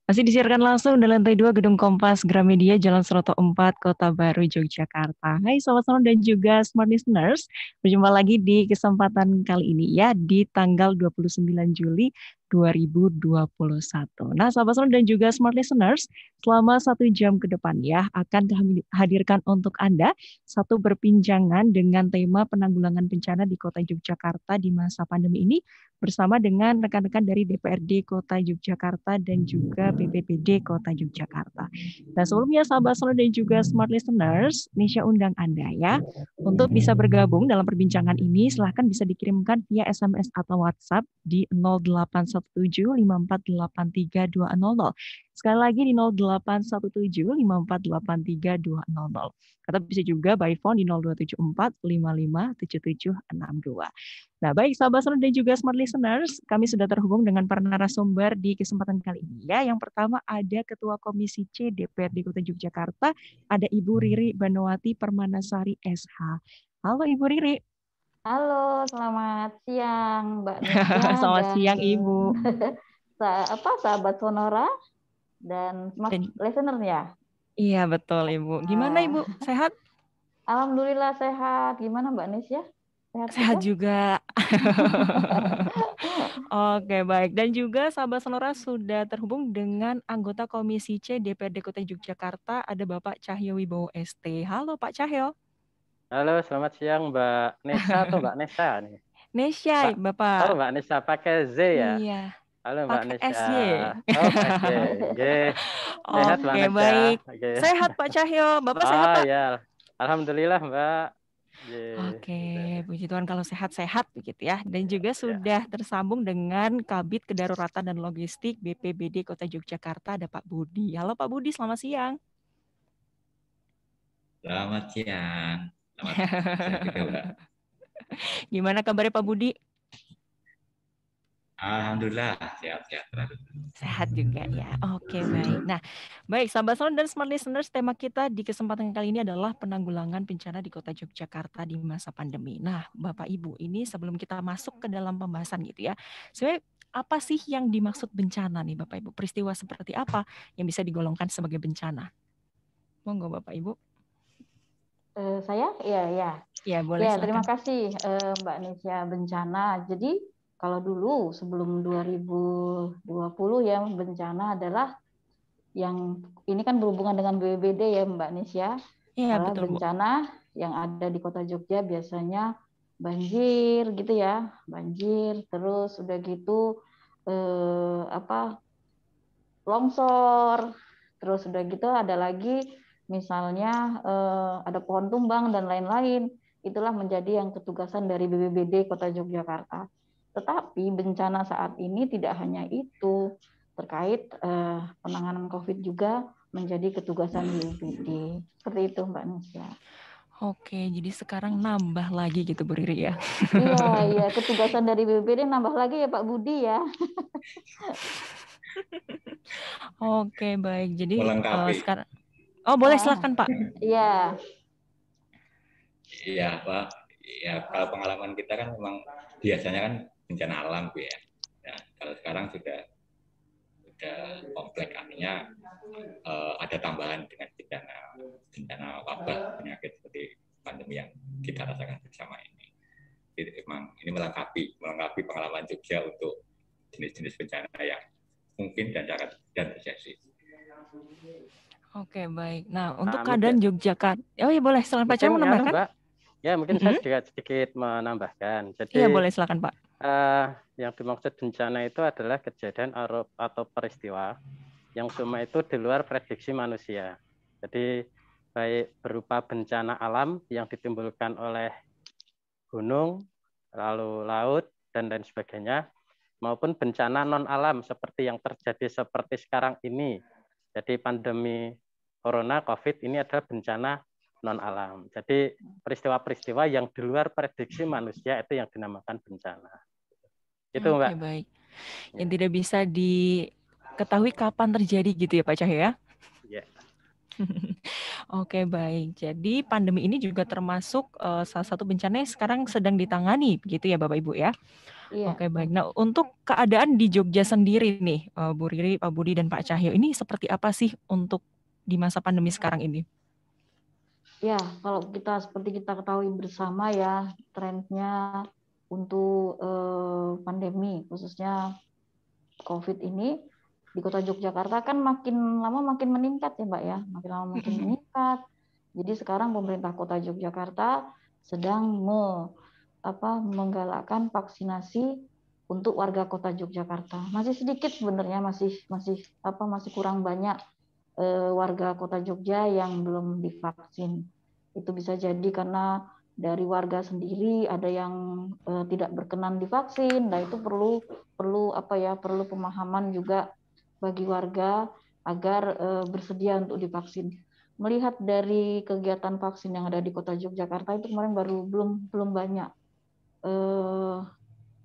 Masih disiarkan langsung dari lantai 2 Gedung Kompas Gramedia Jalan Seroto 4 Kota Baru Yogyakarta. Hai Sobat Sono dan juga Smart Listeners, berjumpa lagi di kesempatan kali ini ya di tanggal 29 Juli 2021. Nah Sobat Sono dan juga Smart Listeners, selama 1 jam ke depan ya akan kami hadirkan untuk Anda satu perbincangan dengan tema penanggulangan bencana di Kota Yogyakarta di masa pandemi ini bersama dengan rekan-rekan dari DPRD Kota Yogyakarta dan juga BPBD Kota Yogyakarta. Nah, sebelumnya sahabat Solo dan juga Smart Listeners, Nisha undang Anda ya untuk bisa bergabung dalam perbincangan ini. Silahkan bisa dikirimkan via SMS atau WhatsApp di 08175483 200. Sekali lagi di 08175483 200. Atau bisa juga by phone di 0274557762. Nah, baik sahabat Sonor dan juga smart listeners, kami sudah terhubung dengan para narasumber di kesempatan kali ini ya. Yang pertama ada Ketua Komisi C DPRD Kota Yogyakarta, ada Ibu Riri Banowati Permanasari SH. Halo Ibu Riri. Halo, selamat siang Mbak Nisha Selamat dan siang Ibu. sahabat Sonora dan smart listener ya. Iya betul Ibu. Gimana Ibu? Sehat? Alhamdulillah sehat. Gimana Mbak Nisha? Sehat juga. Oke, baik. Dan juga sahabat Sonora sudah terhubung dengan anggota Komisi C DPRD Kota Yogyakarta, ada Bapak Cahyo Wibowo ST. Halo Pak Cahyo. Halo, selamat siang Mbak Nesa atau Mbak Nesa nih? Nesya, Bapak. Oh, Mbak Nesa pakai Z ya? Iya. Halo Mbak Pakai Nesa. SY. Oh, pakai SY. Sehat Mbak Oke, Nesa. baik. Oke. Sehat Pak Cahyo. Bapak sehat Oh Pak? ya, Alhamdulillah Mbak. Oke, puji Tuhan kalau sehat-sehat begitu ya. Dan juga sudah tersambung dengan Kabid Kedaruratan dan Logistik BPBD Kota Yogyakarta, ada Pak Budi. Halo Pak Budi, selamat siang. Selamat siang. Selamat siang juga, Mbak. Gimana kabarnya Pak Budi? Alhamdulillah, sehat-sehat. Sehat juga ya. Oke, baik. Nah, baik sahabat Sound dan Smart Listeners, tema kita di kesempatan kali ini adalah penanggulangan bencana di Kota Yogyakarta di masa pandemi. Nah, Bapak Ibu, ini sebelum kita masuk ke dalam pembahasan gitu ya, sebenarnya apa sih yang dimaksud bencana nih Bapak Ibu? Peristiwa seperti apa yang bisa digolongkan sebagai bencana? Monggo Bapak Ibu. Saya? Ya. Ya, boleh ya, silakan. terima kasih Mbak Nisha. Bencana. Jadi kalau dulu sebelum 2020 ya, bencana adalah yang ini kan berhubungan dengan BPBD ya Mbak Nisha. Iya, Karena betul, Bu. bencana yang ada di Kota Jogja biasanya banjir gitu ya, banjir, terus udah gitu longsor, terus udah gitu ada lagi misalnya ada pohon tumbang dan lain-lain. Itulah menjadi yang ketugasan dari BPBD Kota Yogyakarta. Tetapi bencana saat ini tidak hanya itu, terkait penanganan COVID juga menjadi ketugasan BPBD. Seperti itu Mbak Nisha. Oke, jadi sekarang nambah lagi gitu Bu Riri ya. Iya, ketugasan dari BPBD nambah lagi ya Pak Budi ya. Oke, baik. Jadi sekarang boleh silakan Pak. Iya. Iya, Pak. Ya, kalau pengalaman kita kan memang biasanya kan bencana alam, Bu ya. Nah, kalau sekarang sudah kompleks, artinya ada tambahan dengan bencana wabah penyakit seperti pandemi yang kita rasakan bersama ini. Jadi memang ini melengkapi pengalaman Jogja untuk jenis-jenis bencana yang mungkin dan terjadi. Oke, baik. Nah, untuk keadaan Yogyakarta. Oh iya, boleh. Silakan Pak Cahyo menambahkan. Mbak. Ya, mungkin saya sedikit menambahkan. Jadi, iya, boleh silakan Pak. Yang dimaksud bencana itu adalah kejadian atau peristiwa yang semua itu di luar prediksi manusia. Jadi, baik berupa bencana alam yang ditimbulkan oleh gunung, lalu laut, dan lain sebagainya, maupun bencana non-alam seperti yang terjadi seperti sekarang ini. Jadi pandemi corona, COVID ini adalah bencana non-alam. Jadi peristiwa-peristiwa yang di luar prediksi manusia itu yang dinamakan bencana. Itu Mbak. Oke, baik. Yang tidak bisa diketahui kapan terjadi gitu ya Pak Cahyo ya? Iya. Oke, baik. Jadi pandemi ini juga termasuk salah satu bencana yang sekarang sedang ditangani begitu ya Bapak Ibu ya? Iya. Oke, baik. Nah, untuk keadaan di Jogja sendiri nih, Bu Riri, Pak Budi, dan Pak Cahyo, ini seperti apa sih untuk di masa pandemi sekarang ini? Ya, kalau kita seperti kita ketahui bersama ya, trennya untuk pandemi, khususnya COVID ini, di kota Yogyakarta kan makin lama makin meningkat ya Mbak ya, makin lama makin meningkat. Jadi sekarang pemerintah kota Yogyakarta sedang menggalakkan vaksinasi untuk warga kota Yogyakarta. Masih sedikit sebenarnya, masih kurang banyak warga kota Jogja yang belum divaksin. Itu bisa jadi karena dari warga sendiri ada yang tidak berkenan divaksin. Nah, itu perlu pemahaman juga bagi warga agar bersedia untuk divaksin. Melihat dari kegiatan vaksin yang ada di kota Yogyakarta itu kemarin belum banyak,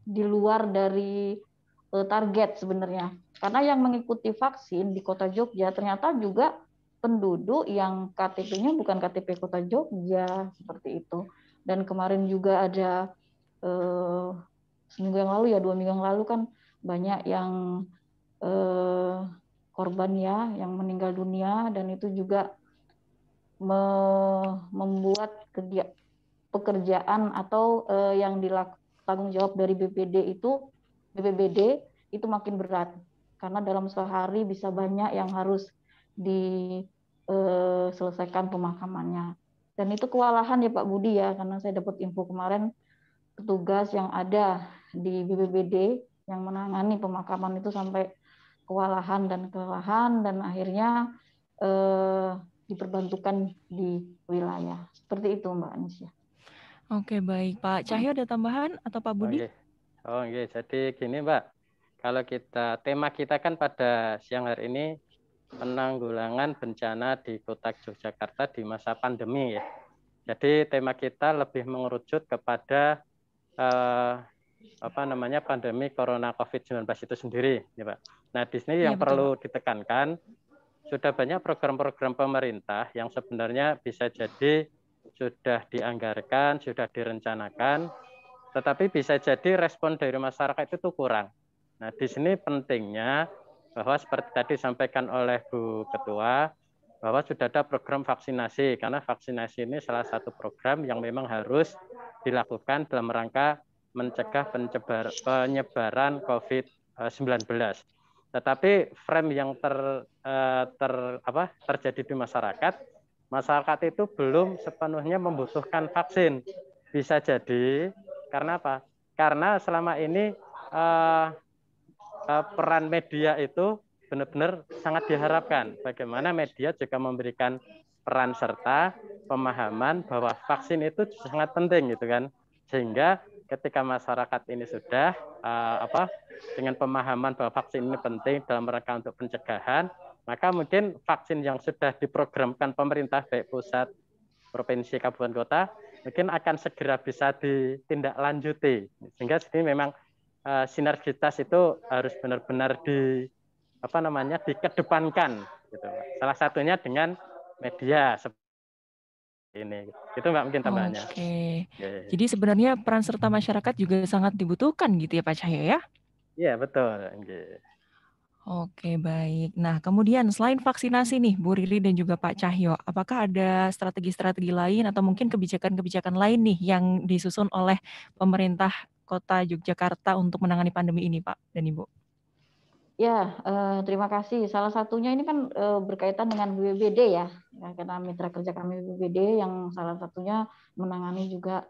di luar dari target sebenarnya. Karena yang mengikuti vaksin di kota Jogja ternyata juga penduduk yang KTP-nya bukan KTP kota Jogja, seperti itu. Dan kemarin juga ada seminggu yang lalu ya, 2 minggu yang lalu kan banyak yang korban ya, yang meninggal dunia, dan itu juga membuat pekerjaan atau yang tanggung jawab dari BPBD itu makin berat, karena dalam sehari bisa banyak yang harus diselesaikan pemakamannya. Dan itu kewalahan ya Pak Budi ya, karena saya dapat info kemarin petugas yang ada di BPBD yang menangani pemakaman itu sampai kewalahan dan kelelahan, dan akhirnya diperbantukan di wilayah. Seperti itu Mbak Anisya. Oke, baik. Pak Cahyo ada tambahan atau Pak Budi? Oke. Jadi gini Mbak, kalau tema kita kan pada siang hari ini penanggulangan bencana di Kota Yogyakarta di masa pandemi ya. Jadi tema kita lebih mengerucut kepada pandemi Corona COVID-19 itu sendiri, ya Pak. Nah, di sini yang perlu ditekankan, sudah banyak program-program pemerintah yang sebenarnya bisa jadi sudah dianggarkan, sudah direncanakan, tetapi bisa jadi respon dari masyarakat itu kurang. Nah, di sini pentingnya bahwa seperti tadi disampaikan oleh Bu Ketua, bahwa sudah ada program vaksinasi, karena vaksinasi ini salah satu program yang memang harus dilakukan dalam rangka mencegah penyebaran COVID-19. Tetapi frame yang terjadi di masyarakat itu belum sepenuhnya membutuhkan vaksin. Bisa jadi karena apa? Karena selama ini peran media itu benar-benar sangat diharapkan. Bagaimana media juga memberikan peran serta pemahaman bahwa vaksin itu sangat penting gitu kan. Sehingga ketika masyarakat ini sudah dengan pemahaman bahwa vaksin ini penting dalam rangka untuk pencegahan, maka mungkin vaksin yang sudah diprogramkan pemerintah baik pusat, provinsi, kabupaten, kota mungkin akan segera bisa ditindaklanjuti. Sehingga ini memang sinergitas itu harus benar-benar dikedepankan gitu. Salah satunya dengan media ini. Itu Mbak mungkin tambahannya. Oke. Jadi sebenarnya peran serta masyarakat juga sangat dibutuhkan gitu ya Pak Cahyo ya? Iya, betul. Oke, baik. Nah, kemudian selain vaksinasi nih, Bu Riri dan juga Pak Cahyo, apakah ada strategi-strategi lain atau mungkin kebijakan-kebijakan lain nih yang disusun oleh pemerintah Kota Yogyakarta untuk menangani pandemi ini, Pak dan Ibu? Ya, terima kasih. Salah satunya ini kan berkaitan dengan BPBD ya, karena mitra kerja kami BPBD yang salah satunya menangani juga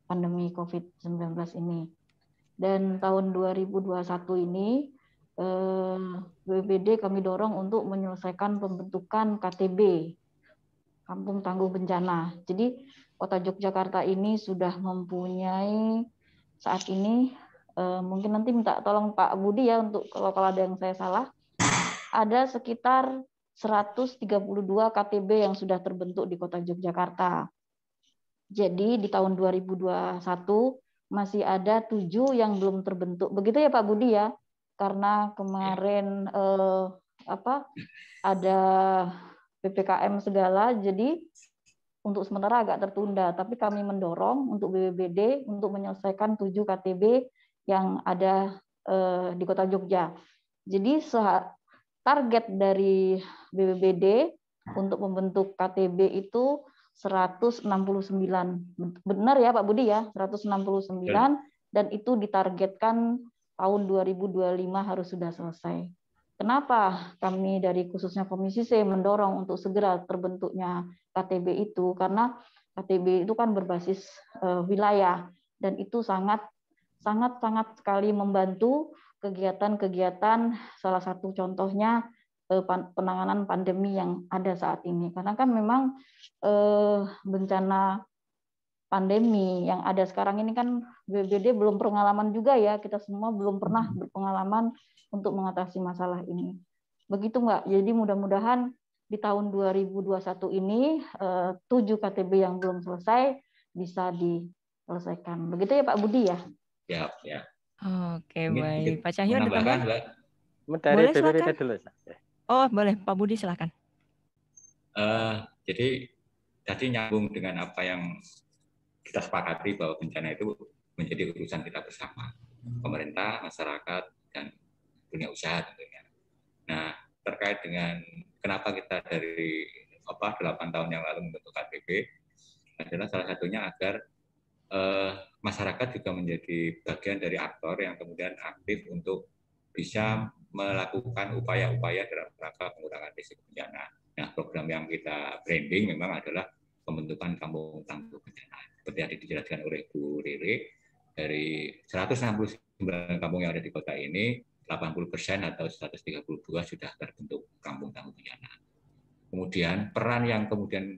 pandemi COVID-19 ini. Dan tahun 2021 ini BPBD kami dorong untuk menyelesaikan pembentukan KTB, Kampung Tangguh Bencana. Jadi Kota Yogyakarta ini sudah mempunyai saat ini, mungkin nanti minta tolong Pak Budi ya untuk kalau ada yang saya salah, ada sekitar 132 KTB yang sudah terbentuk di Kota Yogyakarta. Jadi di tahun 2021 masih ada 7 yang belum terbentuk. Begitu ya Pak Budi ya? Karena kemarin ada PPKM segala, jadi untuk sementara agak tertunda. Tapi kami mendorong untuk BPBD untuk menyelesaikan 7 KTB yang ada di Kota Jogja. Jadi target dari BPBD untuk membentuk KTB itu 169. Benar ya Pak Budi ya, 169, dan itu ditargetkan tahun 2025 harus sudah selesai. Kenapa kami dari khususnya Komisi C mendorong untuk segera terbentuknya KTB itu? Karena KTB itu kan berbasis wilayah, dan itu sangat sekali membantu kegiatan-kegiatan, salah satu contohnya penanganan pandemi yang ada saat ini. Karena kan memang bencana pandemi yang ada sekarang ini kan BPBD belum pengalaman juga ya, kita semua belum pernah berpengalaman untuk mengatasi masalah ini. Begitu Mbak, jadi mudah-mudahan di tahun 2021 ini 7 KTB yang belum selesai bisa diselesaikan. Begitu ya Pak Budi ya? Ya, ya. Oke, baik. Pak Cahyo ada tambahan? Dari Boleh BPBD silakan. dulu. Oh, boleh. Pak Budi silakan. Jadi tadi nyambung dengan apa yang kita sepakati bahwa bencana itu menjadi urusan kita bersama, pemerintah, masyarakat, dan dunia usaha tentunya. Nah, terkait dengan kenapa kita dari 8 tahun yang lalu membentuk KTB adalah salah satunya agar masyarakat juga menjadi bagian dari aktor yang kemudian aktif untuk bisa melakukan upaya-upaya dalam rangka pengurangan risiko bencana. Nah, program yang kita branding memang adalah pembentukan kampung tangguh bencana. Seperti yang dijelaskan oleh Bu Rere, dari 169 kampung yang ada di kota ini, 80% atau 132 sudah terbentuk kampung tangguh bencana. Kemudian peran yang kemudian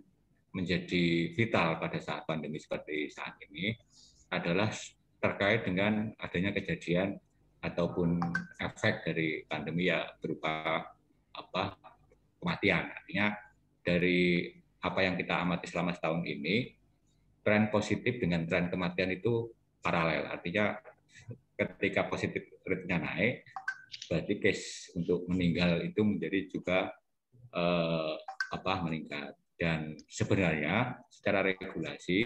menjadi vital pada saat pandemi seperti saat ini adalah terkait dengan adanya kejadian ataupun efek dari pandemi ya berupa kematian. Artinya dari apa yang kita amati selama setahun ini, tren positif dengan tren kematian itu paralel. Artinya ketika positif rate-nya naik, berarti case untuk meninggal itu menjadi juga meningkat. Dan sebenarnya secara regulasi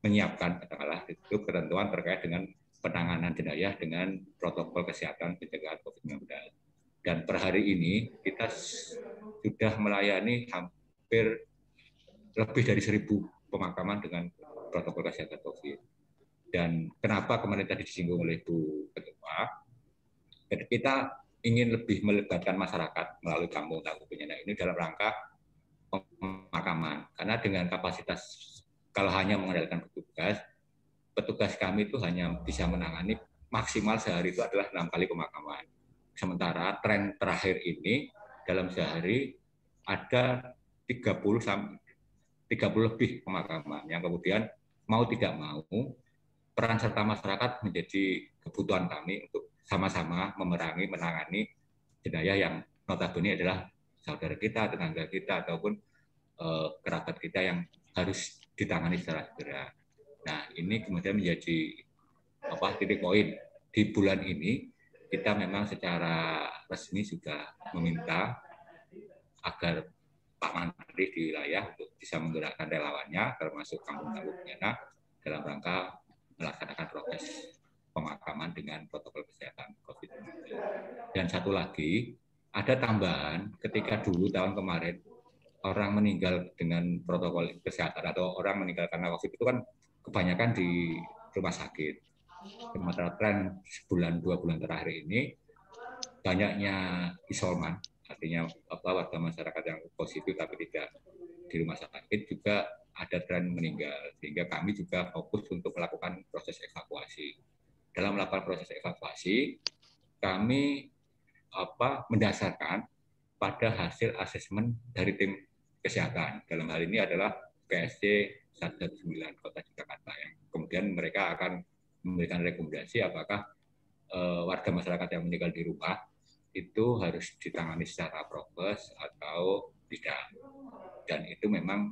menyiapkan katakanlah itu ketentuan terkait dengan penanganan jenazah dengan protokol kesehatan pencegahan COVID-19. Dan per hari ini kita sudah melayani hampir lebih dari 1.000 pemakaman dengan protokol kesehatan COVID. Dan kenapa kemarin tadi disinggung oleh Bu Ketua, kita ingin lebih melibatkan masyarakat melalui kampung tangguh bencana ini dalam rangka pemakaman. Karena dengan kapasitas, kalau hanya mengandalkan petugas kami itu hanya bisa menangani maksimal sehari itu adalah 6 kali pemakaman. Sementara tren terakhir ini dalam sehari ada 30 lebih pemakaman yang kemudian mau tidak mau peran serta masyarakat menjadi kebutuhan kami untuk sama-sama menangani jenazah yang notabene adalah saudara kita, tetangga kita, ataupun kerabat kita yang harus ditangani secara segera. Nah, ini kemudian menjadi titik poin. Di bulan ini kita memang secara resmi sudah meminta agar Pak Menteri di wilayah untuk bisa menggerakkan relawannya, termasuk kampung tangguh bencana, dalam rangka melaksanakan proses pemakaman dengan protokol kesehatan COVID-19. Dan satu lagi, ada tambahan ketika dulu tahun kemarin orang meninggal dengan protokol kesehatan atau orang meninggal karena COVID itu kan kebanyakan di rumah sakit. Sementara tren sebulan 2 bulan terakhir ini banyaknya isoman, artinya warga masyarakat yang positif tapi tidak di rumah sakit juga ada tren meninggal, sehingga kami juga fokus untuk melakukan proses evakuasi. Dalam melakukan proses evakuasi, kami mendasarkan pada hasil asesmen dari tim kesehatan. Dalam hal ini adalah PSC 119 Kota Jakarta, yang kemudian mereka akan memberikan rekomendasi apakah warga masyarakat yang meninggal di rumah itu harus ditangani secara prokes atau tidak. Dan itu memang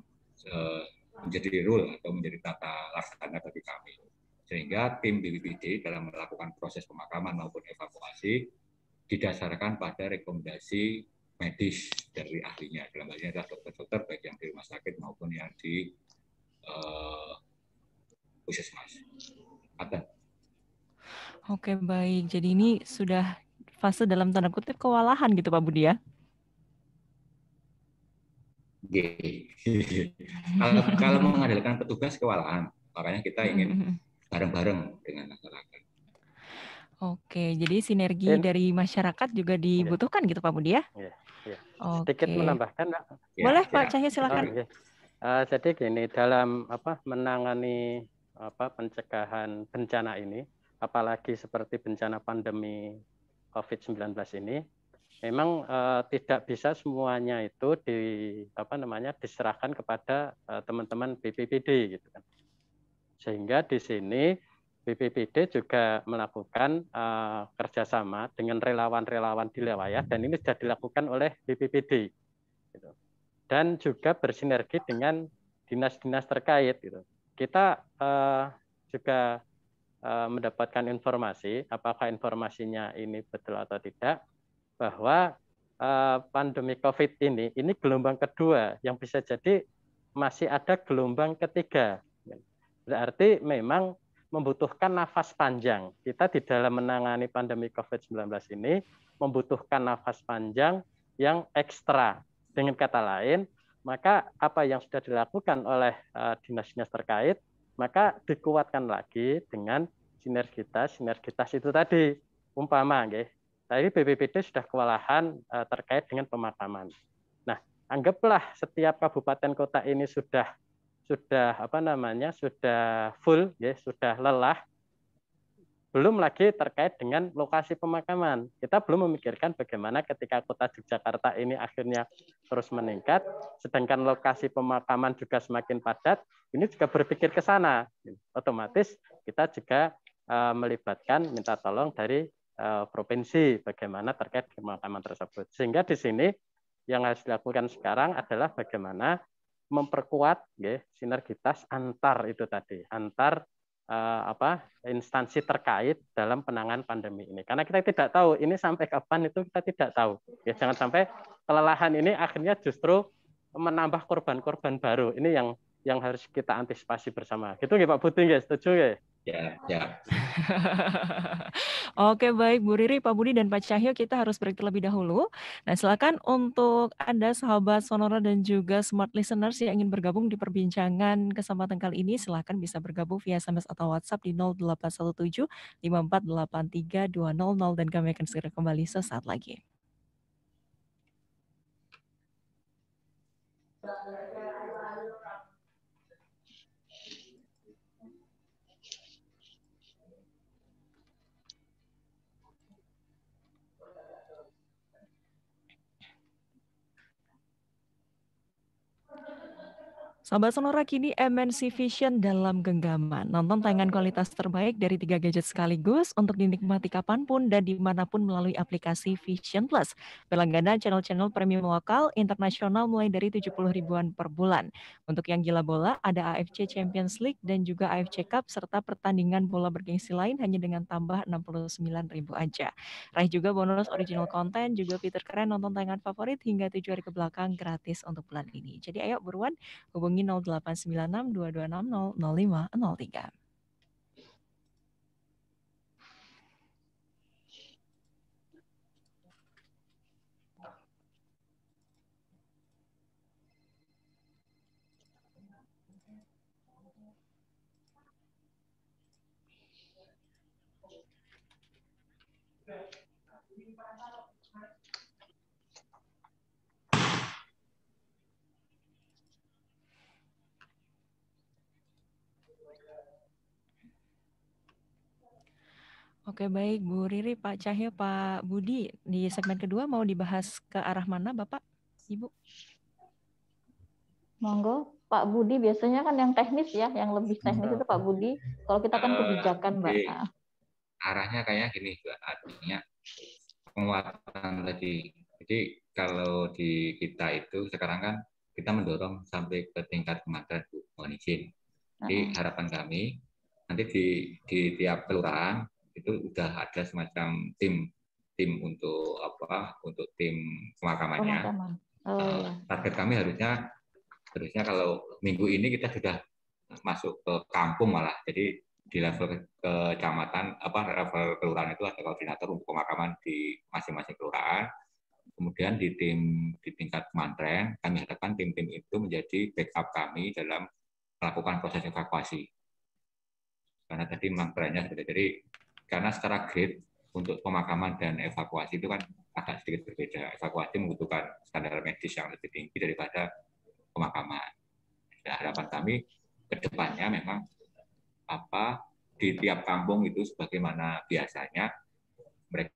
menjadi rule atau menjadi tata laksana bagi kami. Sehingga tim BPBD dalam melakukan proses pemakaman maupun evakuasi didasarkan pada rekomendasi medis dari ahlinya. Dalam hal ini adalah dokter-dokter baik yang di rumah sakit maupun yang di puskesmas. Ada. Oke, baik. Jadi ini sudah fase dalam tanda kutip kewalahan gitu Pak Budi ya? Kalau mengandalkan petugas kewalahan, makanya kita ingin bareng-bareng dengan masyarakat. Oke, jadi sinergi dari masyarakat juga dibutuhkan gitu Pak Budi ya? Ya. Oke. Sedikit menambahkan, Pak. Boleh Pak Cahyo, silakan. Jadi gini, dalam menangani pencegahan bencana ini, apalagi seperti bencana pandemi COVID-19 ini, memang tidak bisa semuanya itu diserahkan kepada teman-teman BPBD gitu kan. Sehingga di sini BPBD juga melakukan kerjasama dengan relawan-relawan di wilayah, dan ini sudah dilakukan oleh BPBD. Gitu. Dan juga bersinergi dengan dinas-dinas terkait. Gitu. Kita juga mendapatkan informasi, apakah informasinya ini betul atau tidak, bahwa pandemi COVID ini gelombang kedua, yang bisa jadi masih ada gelombang ketiga. Berarti memang membutuhkan nafas panjang. Kita di dalam menangani pandemi COVID-19 ini membutuhkan nafas panjang yang ekstra. Dengan kata lain, maka apa yang sudah dilakukan oleh dinas-dinas terkait, maka dikuatkan lagi dengan sinergitas itu tadi. Umpama, tadi BPBD sudah kewalahan terkait dengan pemakaman. Nah, anggaplah setiap kabupaten kota ini sudah full, sudah lelah. Belum lagi terkait dengan lokasi pemakaman. Kita belum memikirkan bagaimana ketika kota Yogyakarta ini akhirnya terus meningkat, sedangkan lokasi pemakaman juga semakin padat, ini juga berpikir ke sana. Otomatis kita juga melibatkan minta tolong dari provinsi bagaimana terkait pemakaman tersebut. Sehingga di sini yang harus dilakukan sekarang adalah bagaimana memperkuat sinergitas antar instansi terkait dalam penanganan pandemi ini. Karena kita tidak tahu ini sampai kapan, itu kita tidak tahu. Jangan sampai kelelahan ini akhirnya justru menambah korban-korban baru. Ini yang harus kita antisipasi bersama. Gitu Pak Budi, setuju ya? Ya. Oke, baik Bu Riri, Pak Budi, dan Pak Cahyo, kita harus break terlebih dahulu. Nah, silakan untuk Anda sahabat Sonora dan juga smart listeners yang ingin bergabung di perbincangan kesempatan kali ini, silakan bisa bergabung via SMS atau WhatsApp di 0817 5483 200 dan kami akan segera kembali sesaat lagi. Sahabat Sonora, kini MNC Vision dalam genggaman. Nonton tayangan kualitas terbaik dari 3 gadget sekaligus untuk dinikmati kapanpun dan dimanapun melalui aplikasi Vision Plus. Berlangganan channel-channel premium lokal, internasional mulai dari 70 ribuan per bulan. Untuk yang gila bola, ada AFC Champions League dan juga AFC Cup, serta pertandingan bola bergengsi lain hanya dengan tambah 69.000 aja. Raih juga bonus original content, juga fitur keren nonton tayangan favorit hingga 7 hari kebelakang gratis untuk bulan ini. Jadi ayo buruan hubungi 0896 2260 0503. Oke, baik Bu Riri, Pak Cahyo, Pak Budi, di segmen kedua mau dibahas ke arah mana Bapak, Ibu? Monggo, Pak Budi biasanya kan yang teknis ya, yang lebih teknis itu Pak Budi. Kalau kita kan kebijakan, Mbak. Arahnya kayak gini, Mbak. Artinya penguatan tadi. Jadi kalau di kita itu sekarang kan kita mendorong sampai ke tingkat kematian, Bu, mohon izin. Jadi harapan kami nanti di tiap kelurahan itu udah ada semacam tim untuk untuk tim pemakamannya. Oh, iya. Target kami harusnya kalau minggu ini kita sudah masuk ke kampung malah. Jadi di level kecamatan, level kelurahan itu ada koordinator untuk pemakaman di masing-masing kelurahan. Kemudian di tingkat Mantren, kami harapkan tim-tim itu menjadi backup kami dalam melakukan proses evakuasi. Karena tadi memang trennya seperti jadi, karena secara grade untuk pemakaman dan evakuasi itu kan agak sedikit berbeda. Evakuasi membutuhkan standar medis yang lebih tinggi daripada pemakaman. Nah, harapan kami ke depannya memang di tiap kampung itu sebagaimana biasanya mereka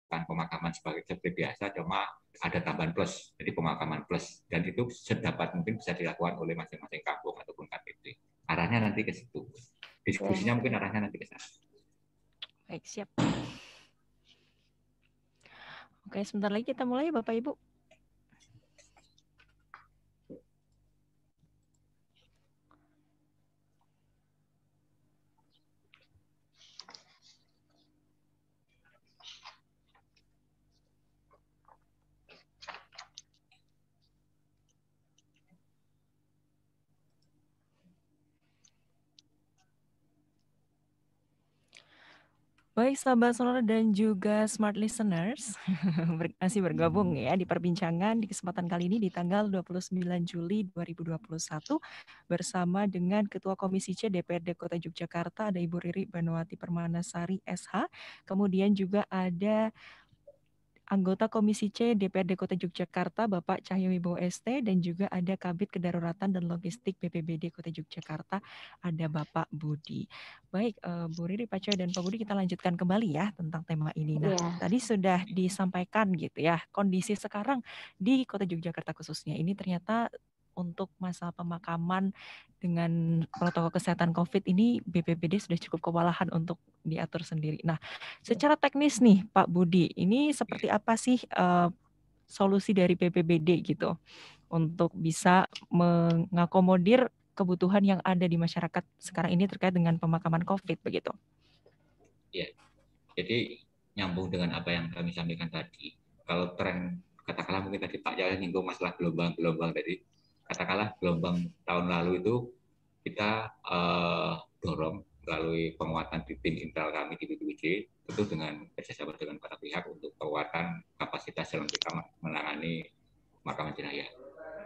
pemakaman seperti biasa, cuma ada tambahan plus, jadi pemakaman plus, dan itu sedapat mungkin bisa dilakukan oleh masing-masing kampung ataupun KTP. Arahnya nanti ke situ. Diskusinya mungkin arahnya nanti ke sana. Baik, siap. Oke, sebentar lagi kita mulai Bapak Ibu. Baik, sahabat Sonora dan juga smart listeners, masih bergabung ya di perbincangan di kesempatan kali ini di tanggal 29 Juli 2021 bersama dengan Ketua Komisi C DPRD Kota Yogyakarta, ada Ibu Riri Banowati Permanasari SH, kemudian juga ada anggota Komisi C DPRD Kota Yogyakarta, Bapak Cahyowibowo ST, dan juga ada Kabid Kedaruratan dan Logistik BPBD Kota Yogyakarta, ada Bapak Budi. Baik, Bu Riri, Pak Coy, dan Pak Budi, kita lanjutkan kembali ya tentang tema ini. Nah, tadi sudah disampaikan gitu ya, kondisi sekarang di Kota Yogyakarta khususnya, ini ternyata untuk masa pemakaman dengan protokol kesehatan COVID ini BPBD sudah cukup kewalahan untuk diatur sendiri. Nah, secara teknis nih Pak Budi, ini seperti apa sih solusi dari BPBD gitu untuk bisa mengakomodir kebutuhan yang ada di masyarakat sekarang ini terkait dengan pemakaman COVID begitu? Ya, jadi nyambung dengan apa yang kami sampaikan tadi. Kalau tren, katakanlah mungkin tadi Pak Jaya nyinggung masalah gelombang tadi, katakanlah gelombang tahun lalu itu kita dorong melalui penguatan di tim internal kami di BPBD, tentu dengan kerjasama dengan para pihak untuk penguatan kapasitas dalam kita menangani pemakaman jenazah.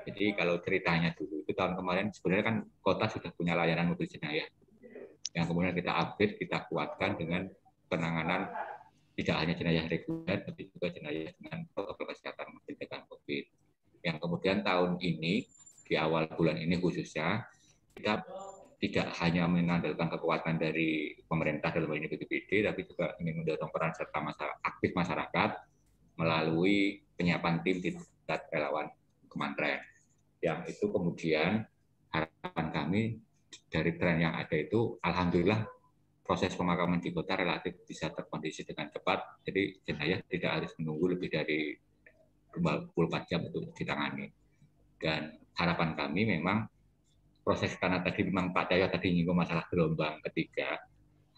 Jadi kalau ceritanya dulu itu tahun kemarin sebenarnya kan kota sudah punya layanan mobil jenazah yang kemudian kita upgrade, kita kuatkan dengan penanganan tidak hanya jenazah reguler tapi juga jenazah dengan protokol kesehatan pencegahan COVID. Yang kemudian tahun ini di awal bulan ini khususnya kita tidak hanya mengandalkan kekuatan dari pemerintah dalam ini BPBD, tapi juga ingin mendorong peran serta aktif masyarakat melalui penyiapan tim di tingkat relawan Kementerian. Yang itu kemudian harapan kami dari tren yang ada itu, alhamdulillah proses pemakaman di kota relatif bisa terkondisi dengan cepat, jadi jenazah tidak harus menunggu lebih dari 24 jam untuk ditangani. Dan harapan kami memang proses, karena tadi memang Pak Cahyo tadi nyinggung masalah gelombang ketiga,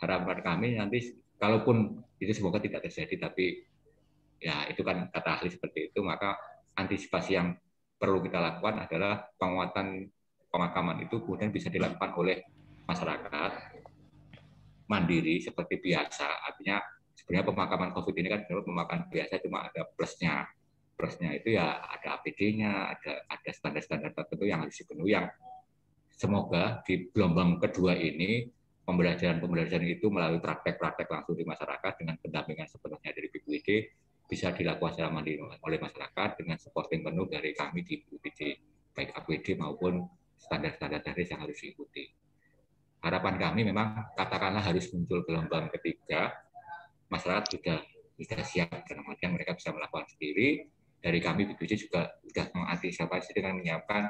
harapan kami nanti kalaupun itu semoga tidak terjadi, tapi ya itu kan kata ahli seperti itu, maka antisipasi yang perlu kita lakukan adalah penguatan pemakaman itu kemudian bisa dilakukan oleh masyarakat mandiri seperti biasa. Artinya sebenarnya pemakaman COVID ini kan pemakaman biasa, cuma ada plusnya. Plusnya itu ya ada APD-nya, ada standar-standar tertentu yang harus dipenuhi, yang semoga di gelombang kedua ini pembelajaran itu melalui praktek-praktek langsung di masyarakat dengan pendampingan sepenuhnya dari BPBD bisa dilakukan secara mandiri oleh masyarakat dengan supporting penuh dari kami di BPBD, baik APD maupun standar-standar teknis yang harus diikuti. Harapan kami memang katakanlah harus muncul gelombang ketiga, masyarakat sudah siap, dalam artian mereka bisa melakukan sendiri. Dari kami BPBD juga sudah mengantisipasi dengan menyiapkan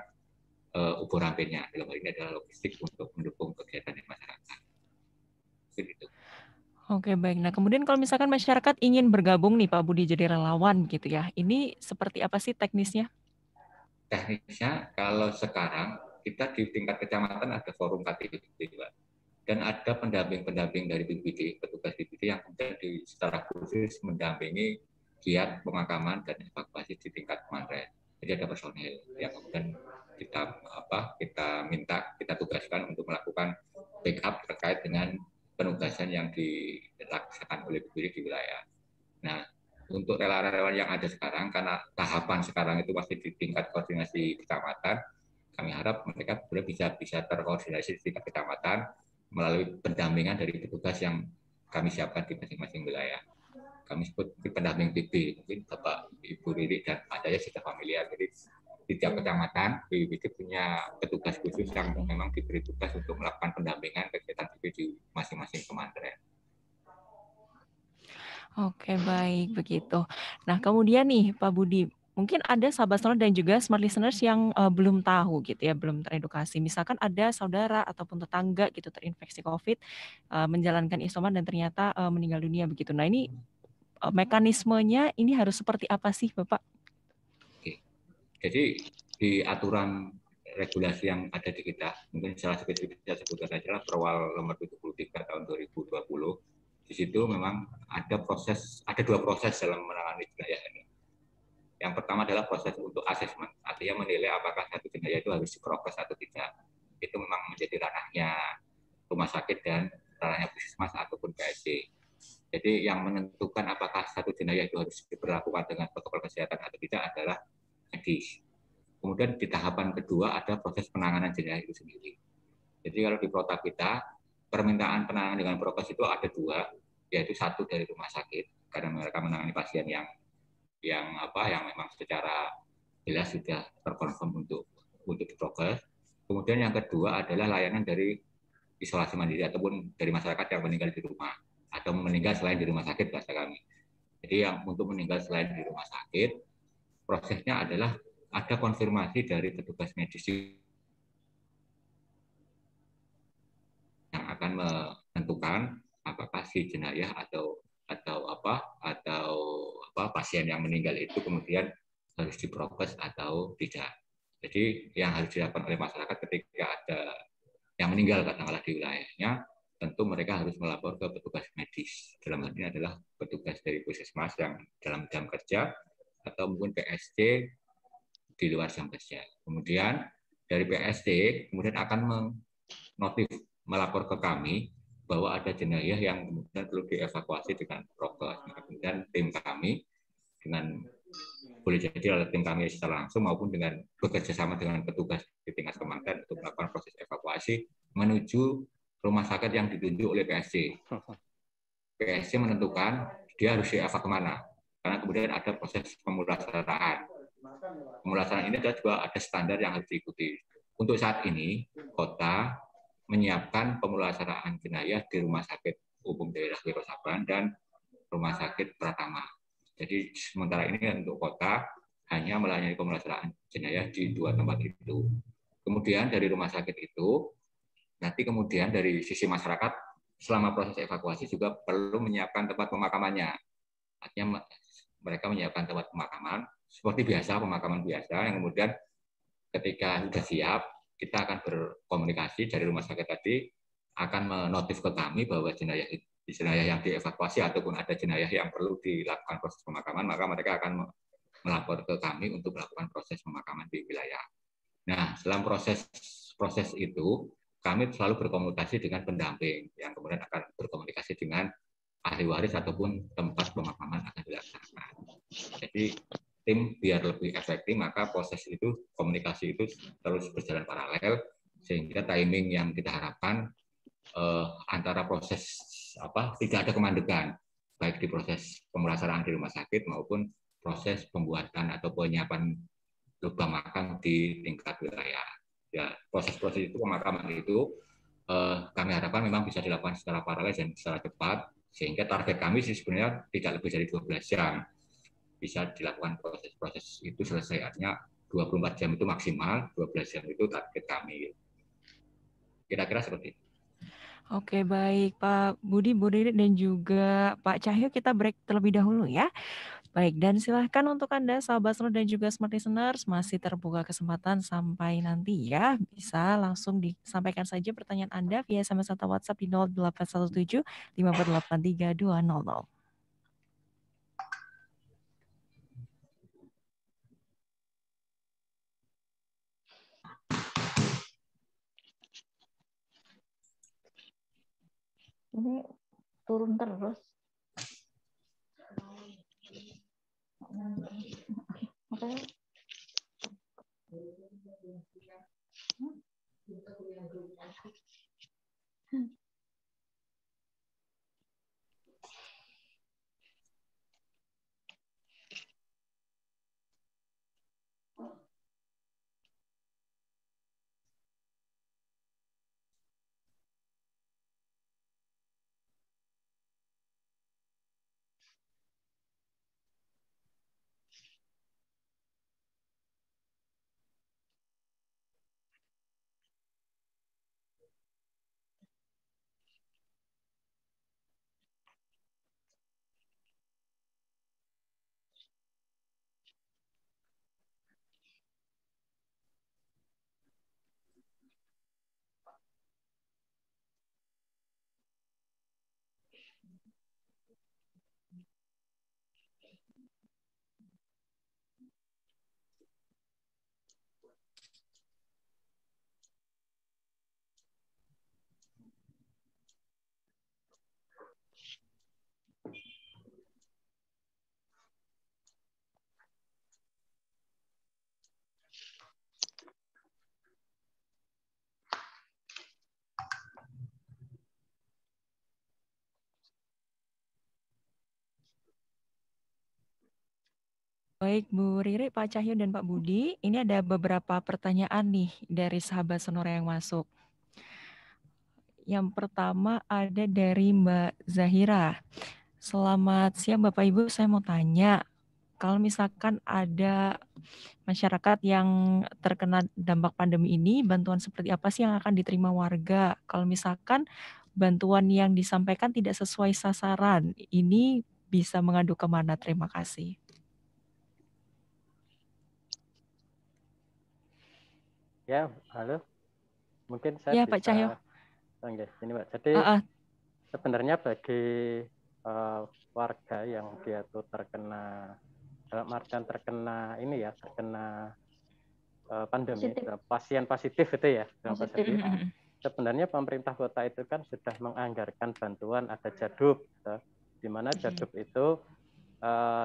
ubur rampenya, dalam hal ini adalah logistik untuk mendukung kegiatan masyarakat. Begitu. Oke, baik. Nah, kemudian kalau misalkan masyarakat ingin bergabung nih Pak Budi jadi relawan gitu ya, ini seperti apa sih teknisnya? Teknisnya kalau sekarang kita di tingkat kecamatan ada forum KTP, dan ada pendamping dari BPBD, petugas BPBD yang kemudian secara khusus mendampingi giat pemakaman dan evakuasi di tingkat Kementerian. Jadi ada personel yang kemudian kita tugaskan untuk melakukan backup terkait dengan penugasan yang dilaksanakan oleh BPBD di wilayah. Nah, untuk relawan yang ada sekarang, karena tahapan sekarang itu masih di tingkat koordinasi kecamatan, kami harap mereka bisa terkoordinasi di tingkat kecamatan melalui pendampingan dari petugas yang kami siapkan di masing-masing wilayah. Kami sebut pendamping PB, mungkin Bapak Ibu Riri dan Pak Jaya sudah familiar. Jadi di tiap kecamatan BPBD punya petugas khusus yang memang diberi tugas untuk melakukan pendampingan kegiatan PB di masing-masing kementerian. Oke, baik begitu. Nah, kemudian nih Pak Budi, mungkin ada sahabat sonor dan juga smart listeners yang belum tahu gitu ya, belum teredukasi. Misalkan ada saudara ataupun tetangga gitu terinfeksi COVID, menjalankan isoman dan ternyata meninggal dunia begitu. Nah, ini mekanismenya ini harus seperti apa sih, Bapak? Oke. Jadi di aturan regulasi yang ada di kita, mungkin salah satu saya sebutkan adalah Perwal nomor 73 tahun 2020. Di situ memang ada dua proses dalam menangani jenayah ini. Yang pertama adalah proses untuk asesmen, artinya menilai apakah satu jenayah itu harus diprokes atau tidak. Itu memang menjadi ranahnya rumah sakit dan ranahnya puskesmas ataupun PSC. Jadi yang menentukan apakah satu jenayah itu harus diberlakukan dengan protokol kesehatan atau tidak adalah medis. Kemudian di tahapan kedua ada proses penanganan jenayah itu sendiri. Jadi kalau di protap kita, permintaan penanganan dengan prokes itu ada dua, yaitu satu dari rumah sakit karena mereka menangani pasien yang memang secara jelas sudah terkonfirm untuk diprokes. Kemudian yang kedua adalah layanan dari isolasi mandiri ataupun dari masyarakat yang meninggal di rumah atau meninggal selain di rumah sakit bahasa kami. Jadi yang untuk meninggal selain di rumah sakit, prosesnya adalah ada konfirmasi dari petugas medis yang akan menentukan apakah si jenayah atau pasien yang meninggal itu kemudian harus diprokes atau tidak. Jadi yang harus dilakukan oleh masyarakat ketika ada yang meninggal katakanlah di wilayahnya, tentu mereka harus melapor ke petugas medis. Dalam hal ini adalah petugas dari puskesmas yang dalam jam kerja atau mungkin PSC di luar jam kerja. Kemudian dari PSC kemudian akan melapor ke kami bahwa ada jenayah yang kemudian perlu dievakuasi dengan prokes. Kemudian tim kami boleh jadi oleh tim kami secara langsung maupun dengan bekerja sama dengan petugas di tingkat kementerian untuk melakukan proses evakuasi menuju rumah sakit yang ditunjuk oleh PSC. PSC menentukan dia harus dievakuasi kemana, karena kemudian ada proses pemulasaraan. Pemulasaraan ini juga ada standar yang harus diikuti. Untuk saat ini, kota menyiapkan pemulasaraan jenayah di Rumah Sakit Umum Daerah Wiro Sableng dan Rumah Sakit Pratama. Jadi sementara ini untuk kota hanya melayani pemulasaraan jenayah di dua tempat itu. Kemudian dari rumah sakit itu, nanti kemudian dari sisi masyarakat selama proses evakuasi juga perlu menyiapkan tempat pemakamannya. Artinya mereka menyiapkan tempat pemakaman seperti biasa, pemakaman biasa, yang kemudian ketika sudah siap, kita akan berkomunikasi dari rumah sakit tadi, akan menotif ke kami bahwa jenayah yang dievakuasi ataupun ada jenayah yang perlu dilakukan proses pemakaman, maka mereka akan melapor ke kami untuk melakukan proses pemakaman di wilayah. Nah, dalam proses itu, kami selalu berkomunikasi dengan pendamping, yang kemudian akan berkomunikasi dengan ahli waris ataupun tempat pemakaman akan dilaksanakan. Jadi, tim biar lebih efektif, maka proses itu, komunikasi itu terus berjalan paralel, sehingga timing yang kita harapkan antara proses tidak ada kemandegan, baik di proses pemulasaraan di rumah sakit maupun proses pembuatan atau penyiapan lubang makam di tingkat wilayah. Ya, proses-proses itu pemakaman itu kami harapkan memang bisa dilakukan secara paralel dan secara cepat, sehingga target kami sih sebenarnya tidak lebih dari 12 jam bisa dilakukan proses-proses itu selesai. Artinya 24 jam itu maksimal, 12 jam itu target kami. Kira-kira seperti itu. Oke, baik Pak Budi, Bu Riri, dan juga Pak Cahyo, kita break terlebih dahulu ya. Baik, dan silahkan untuk Anda, sahabat sonor dan juga smart listeners, masih terbuka kesempatan sampai nanti ya. Bisa langsung disampaikan saja pertanyaan Anda via SMS atau WhatsApp di 0817 548 3200. Ini turun terus. Oke. Baik, Bu Riri, Pak Cahyo, dan Pak Budi. Ini ada beberapa pertanyaan nih dari sahabat Sonora yang masuk. Yang pertama ada dari Mbak Zahira. Selamat siang Bapak Ibu, saya mau tanya. Kalau misalkan ada masyarakat yang terkena dampak pandemi ini, bantuan seperti apa sih yang akan diterima warga? Kalau misalkan bantuan yang disampaikan tidak sesuai sasaran, ini bisa mengadu kemana? Terima kasih. Ya, halo. Mungkin saya Ya, bisa. Pak Cahyo. Oke, ini Mbak. Jadi sebenarnya bagi warga yang dia tuh terkena, dalam artian terkena ini ya, terkena pandemi, pasien positif itu ya, yang positif. Sebenarnya pemerintah kota itu kan sudah menganggarkan bantuan, ada Jadub, gitu, di mana Jadub itu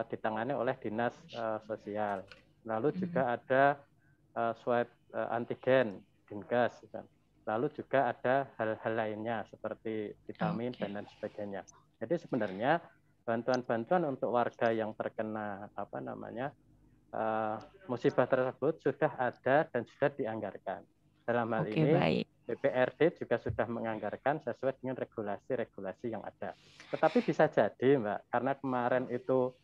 ditangani oleh dinas sosial. Lalu juga ada swab antigen, Dinkes, gitu. Lalu juga ada hal-hal lainnya seperti vitamin dan lain sebagainya. Jadi sebenarnya bantuan-bantuan untuk warga yang terkena musibah tersebut sudah ada dan sudah dianggarkan. Dalam hal ini baik. BPRD juga sudah menganggarkan sesuai dengan regulasi-regulasi yang ada. Tetapi bisa jadi Mbak, karena kemarin itu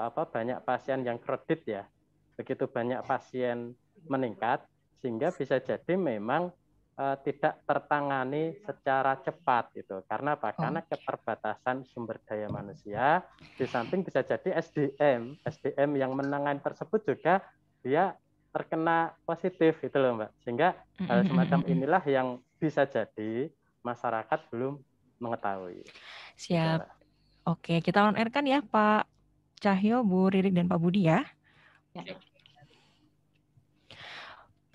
banyak pasien yang kredit ya, begitu banyak pasien meningkat, sehingga bisa jadi memang tidak tertangani secara cepat gitu. Karena apa? Karena keterbatasan sumber daya manusia. Di samping bisa jadi SDM yang menangani tersebut juga dia terkena positif gitu loh Mbak. Sehingga hal semacam inilah yang bisa jadi masyarakat belum mengetahui. Siap. Oke, kita on air kan ya Pak Cahyo, Bu Ririk, dan Pak Budi ya.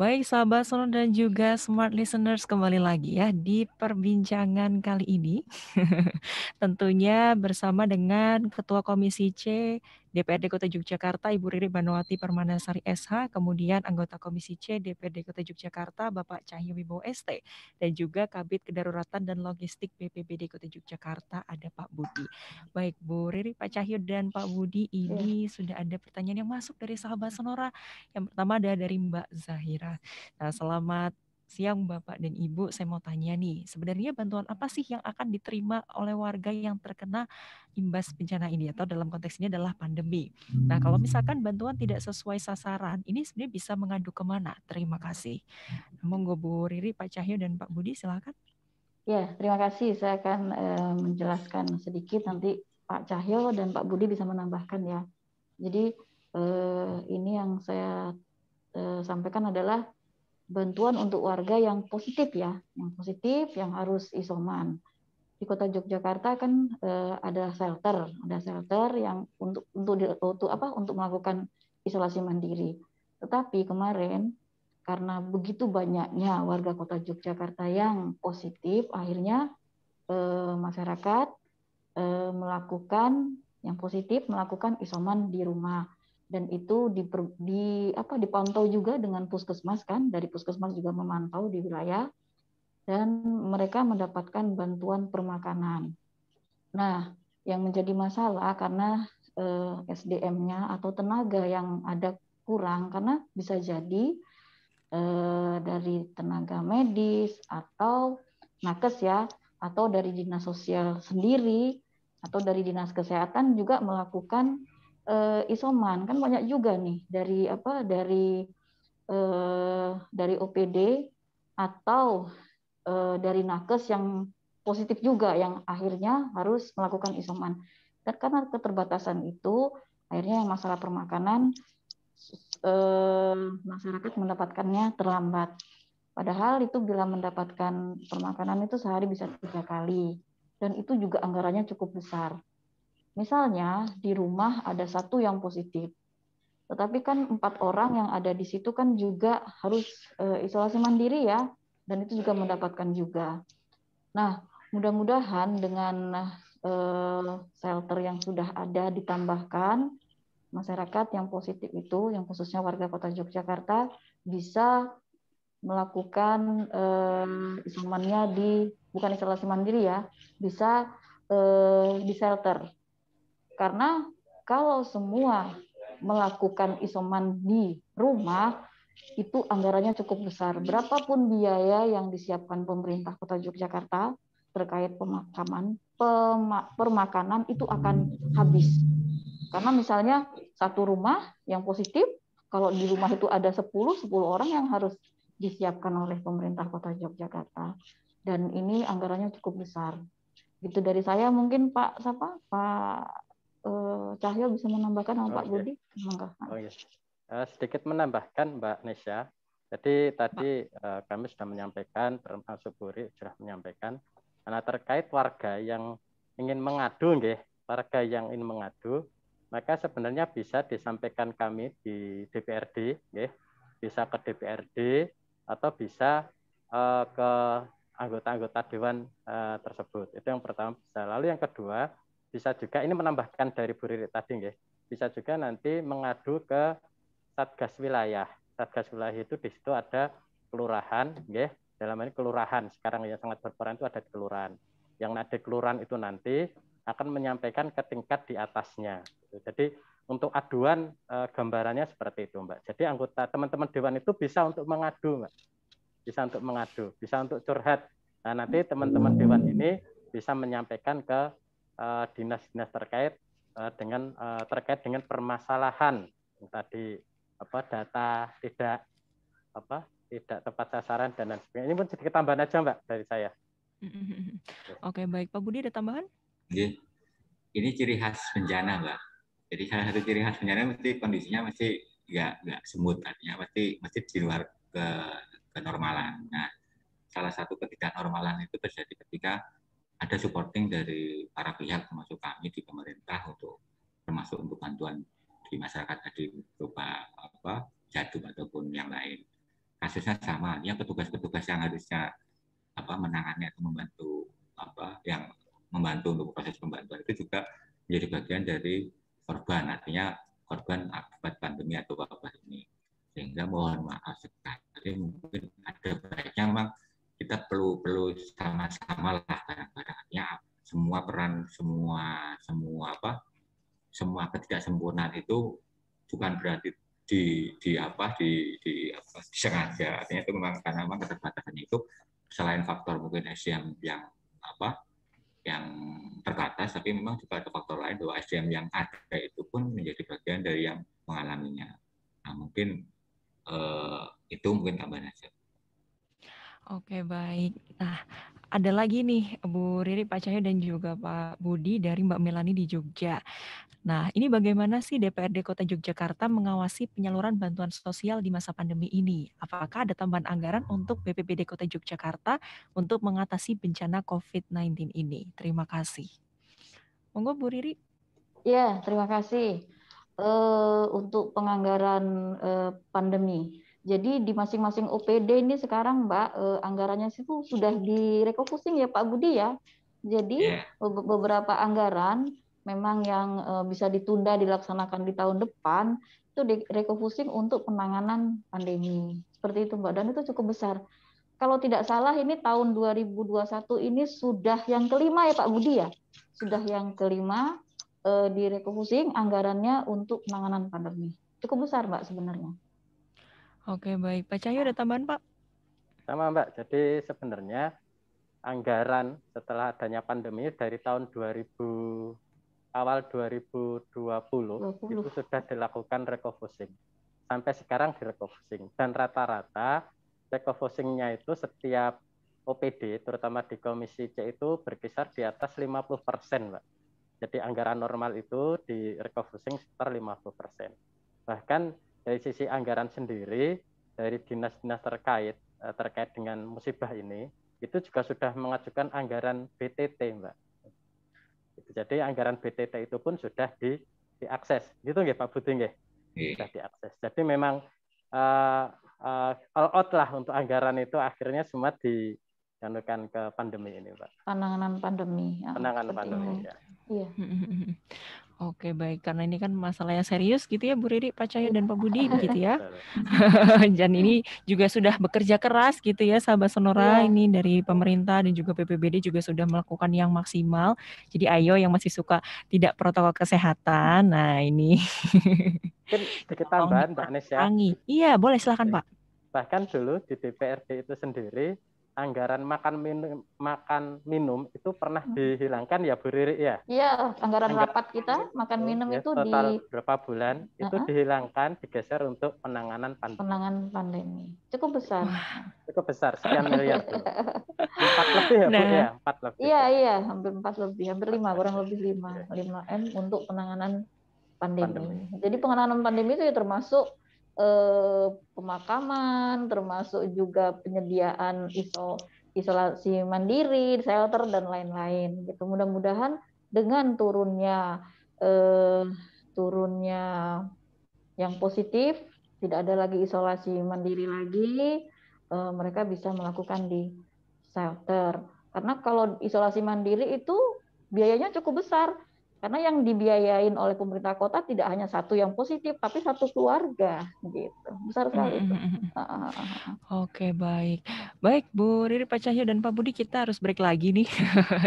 Baik sahabat Sonora dan juga smart listeners, kembali lagi ya di perbincangan kali ini. Tentunya bersama dengan Ketua Komisi C DPRD Kota Yogyakarta Ibu Riri Banowati Permanasari SH, kemudian anggota Komisi C DPRD Kota Yogyakarta Bapak Cahyo Wibowo ST, dan juga Kabid Kedaruratan dan Logistik BPBD Kota Yogyakarta ada Pak Budi. Baik Bu Riri, Pak Cahyo, dan Pak Budi, ini sudah ada pertanyaan yang masuk dari sahabat Sonora. Yang pertama ada dari Mbak Zahira. Nah, selamat siang Bapak dan Ibu, saya mau tanya nih, sebenarnya bantuan apa sih yang akan diterima oleh warga yang terkena imbas bencana ini, atau dalam konteks ini adalah pandemi. Nah, kalau misalkan bantuan tidak sesuai sasaran, ini sebenarnya bisa mengadu kemana? Terima kasih. Monggo Bu Riri, Pak Cahyo, dan Pak Budi, silakan. Ya, terima kasih. Saya akan menjelaskan sedikit, nanti Pak Cahyo dan Pak Budi bisa menambahkan ya. Jadi ini yang saya sampaikan adalah bantuan untuk warga yang positif ya, yang harus isoman. Di Kota Yogyakarta kan ada shelter yang untuk melakukan isolasi mandiri. Tetapi kemarin karena begitu banyaknya warga Kota Yogyakarta yang positif, akhirnya masyarakat melakukan yang positif melakukan isoman di rumah, dan itu dipantau juga dengan puskesmas kan, dari puskesmas juga memantau di wilayah, dan mereka mendapatkan bantuan permakanan. Nah, yang menjadi masalah karena SDM-nya atau tenaga yang ada kurang, karena bisa jadi dari tenaga medis atau nakes ya, atau dari dinas sosial sendiri atau dari dinas kesehatan juga melakukan isoman. Kan banyak juga nih dari OPD atau dari nakes yang positif juga yang akhirnya harus melakukan isoman. Dan karena keterbatasan itu, akhirnya yang masalah permakanan masyarakat mendapatkannya terlambat. Padahal itu bila mendapatkan permakanan itu sehari bisa 3 kali. Dan itu juga anggarannya cukup besar. Misalnya di rumah ada satu yang positif. Tetapi kan 4 orang yang ada di situ kan juga harus isolasi mandiri ya. Dan itu juga mendapatkan juga. Nah, mudah-mudahan dengan shelter yang sudah ada ditambahkan, masyarakat yang positif itu, yang khususnya warga Kota Yogyakarta, bisa melakukan isomannya bukan isolasi mandiri ya, bisa di shelter. Karena kalau semua melakukan isoman di rumah, itu anggarannya cukup besar. Berapapun biaya yang disiapkan pemerintah Kota Yogyakarta terkait permakanan itu akan habis. Karena misalnya satu rumah yang positif, kalau di rumah itu ada 10 orang yang harus disiapkan oleh pemerintah Kota Yogyakarta. Dan ini anggarannya cukup besar. Gitu dari saya, mungkin Pak Cahyo bisa menambahkan sama Pak Budi. Sedikit menambahkan Mbak Nesya. Jadi tadi kami sudah menyampaikan, termasuk Buri sudah menyampaikan, karena terkait warga yang ingin mengadu, warga yang ingin mengadu, maka sebenarnya bisa disampaikan kami di DPRD, bisa ke DPRD atau bisa ke anggota-anggota dewan tersebut. Itu yang pertama bisa. Lalu yang kedua, bisa juga ini menambahkan dari Bu Riri tadi, bisa juga nanti mengadu ke Satgas Wilayah. Satgas Wilayah itu di situ ada kelurahan, dalam ini kelurahan sekarang yang sangat berperan itu ada di kelurahan. Yang ada kelurahan itu nanti akan menyampaikan ke tingkat di atasnya. Jadi untuk aduan gambarannya seperti itu, Mbak. Jadi anggota teman-teman dewan itu bisa untuk mengadu, Mbak. Bisa untuk mengadu, bisa untuk curhat. Nah, nanti teman-teman dewan ini bisa menyampaikan ke dinas-dinas terkait terkait dengan permasalahan tadi data tidak tepat sasaran dan lain sebagainya. Ini pun sedikit tambahan aja, Mbak, dari saya. Oke, baik. Pak Budi ada tambahan? Ini ciri khas bencana, Mbak. Jadi salah satu ciri khas bencana mesti kondisinya masih nggak smooth, artinya masih di luar kenormalan. Nah, salah satu ketidaknormalan itu terjadi ketika ada supporting dari para pihak, termasuk kami di pemerintah termasuk untuk bantuan di masyarakat tadi berupa jadum ataupun yang lain. Kasusnya sama, yang petugas-petugas yang harusnya menangani atau membantu untuk proses pembantuan itu juga menjadi bagian dari korban, artinya korban akibat pandemi atau wabah ini. Sehingga mohon maaf sekali, mungkin ada baiknya memang kita perlu sama-sama lah barang-barangnya, semua peran, semua ketidaksempurnaan itu bukan berarti disengaja. Artinya itu memang karena memang keterbatasan itu, selain faktor mungkin SDM yang terbatas, tapi memang juga ada faktor lain bahwa SDM yang ada itu pun menjadi bagian dari yang mengalaminya. Nah, mungkin itu mungkin tambahan saja. Oke, baik. Nah, ada lagi nih Bu Riri, Pak Cahyo, dan juga Pak Budi dari Mbak Melani di Jogja. Nah, ini bagaimana sih DPRD Kota Yogyakarta mengawasi penyaluran bantuan sosial di masa pandemi ini? Apakah ada tambahan anggaran untuk BPBD Kota Yogyakarta untuk mengatasi bencana COVID-19 ini? Terima kasih. Monggo Bu Riri. Ya, terima kasih. Untuk penganggaran pandemi. Jadi di masing-masing OPD ini sekarang Mbak, anggarannya itu sudah direfocusing ya Pak Budi ya. Jadi Ya. beberapa anggaran memang yang bisa ditunda dilaksanakan di tahun depan itu refocusing untuk penanganan pandemi. Seperti itu Mbak, dan itu cukup besar. Kalau tidak salah ini tahun 2021 ini sudah yang kelima ya Pak Budi ya? Sudah yang kelima di refocusing anggarannya untuk penanganan pandemi. Cukup besar Mbak sebenarnya. Oke, baik. Pak Cahyo ada tambahan, Pak? Sama Mbak, jadi sebenarnya anggaran setelah adanya pandemi dari tahun 2000 awal 2020 itu sudah dilakukan refocusing. Sampai sekarang di refocusing. Dan rata-rata refocusingnya itu setiap OPD, terutama di Komisi C itu berkisar di atas 50%, Mbak. Jadi anggaran normal itu di refocusing sekitar 50%. Bahkan dari sisi anggaran sendiri, dari dinas-dinas terkait dengan musibah ini, itu juga sudah mengajukan anggaran BTT, Mbak. Jadi anggaran BTT itu pun sudah diakses, gitu nggih Pak Budi nggih? Sudah diakses. Jadi memang all out lah untuk anggaran itu akhirnya semua dianukan ke pandemi ini, Pak. Penanganan pandemi. Penanganan pandemi, ya. Iya. Oke, baik. Karena ini kan masalah yang serius gitu ya, Bu Riri, Pak Cahyo, dan Pak Budi, begitu ya. Dan ini juga sudah bekerja keras gitu ya, sahabat Sonora, ini dari pemerintah dan juga BPBD juga sudah melakukan yang maksimal. Jadi ayo yang masih suka tidak protokol kesehatan, nah ini. Mungkin sedikit tambahan, Mbak Nes ya. Iya, boleh silakan Pak. Bahkan dulu di DPRD itu sendiri, anggaran makan minum itu pernah dihilangkan ya Bu Riri ya? Iya, anggaran rapat kita makan minum ya, itu total berapa bulan itu dihilangkan, digeser untuk penanganan pandemi. Penanganan pandemi. Cukup besar. Cukup besar, sekian miliar. 4 lebih ya Bu ya? 4 lebih. Iya, hampir 4 lebih, hampir 5, kurang lebih 5 M untuk penanganan pandemi. Jadi penanganan pandemi itu ya termasuk pemakaman, termasuk juga penyediaan isolasi mandiri, shelter dan lain-lain. Gitu. Mudah-mudahan dengan turunnya yang positif, tidak ada lagi isolasi mandiri lagi, mereka bisa melakukan di shelter. Karena kalau isolasi mandiri itu biayanya cukup besar. Karena yang dibiayain oleh pemerintah kota tidak hanya satu yang positif, tapi satu keluarga, gitu. Besar sekali itu. Oke, baik. Baik, Bu Riri, Pak Cahyo, dan Pak Budi, kita harus break lagi nih.